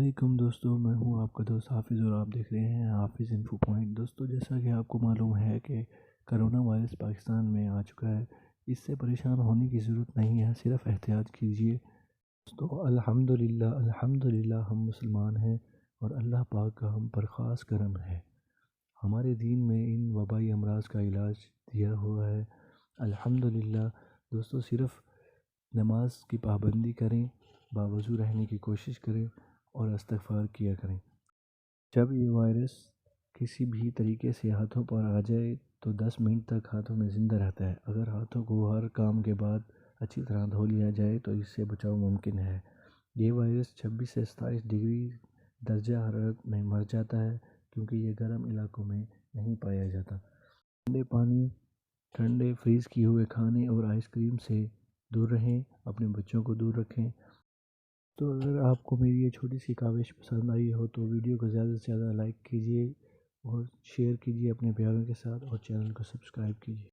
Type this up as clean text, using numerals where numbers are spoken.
علیکم دوستو، میں ہوں آپ کا دوست حافظ اور آپ دیکھ رہے ہیں حافظ انفو پوائنٹ۔ دوستو، جیسا کہ آپ کو معلوم ہے کہ کرونا وائرس پاکستان میں آ چکا ہے۔ اس سے پریشان ہونے کی ضرورت نہیں ہے، صرف احتیاط کیجیے۔ دوستو، الحمدللہ ہم مسلمان ہیں اور اللہ پاک کا ہم پر خاص کرم ہے۔ ہمارے دین میں ان وبائی امراض کا علاج دیا ہوا ہے، الحمدللہ۔ دوستو، صرف نماز کی پابندی کریں، باوضو رہنے کی کوشش کریں اور استغفار کیا کریں۔ جب یہ وائرس کسی بھی طریقے سے ہاتھوں پر آ جائے تو 10 منٹ تک ہاتھوں میں زندہ رہتا ہے۔ اگر ہاتھوں کو ہر کام کے بعد اچھی طرح دھو لیا جائے تو اس سے بچاؤ ممکن ہے۔ یہ وائرس 26 سے 27 ڈگری درجہ حرارت میں مر جاتا ہے کیونکہ یہ گرم علاقوں میں نہیں پایا جاتا۔ ٹھنڈے پانی، ٹھنڈے فریز کیے ہوئے کھانے اور آئس کریم سے دور رہیں، اپنے بچوں کو دور رکھیں۔ تو اگر آپ کو میری یہ چھوٹی سی کاوش پسند آئی ہو تو ویڈیو کو زیادہ سے زیادہ لائک کیجیے اور شیئر کیجیے اپنے پیاروں کے ساتھ، اور چینل کو سبسکرائب کیجیے۔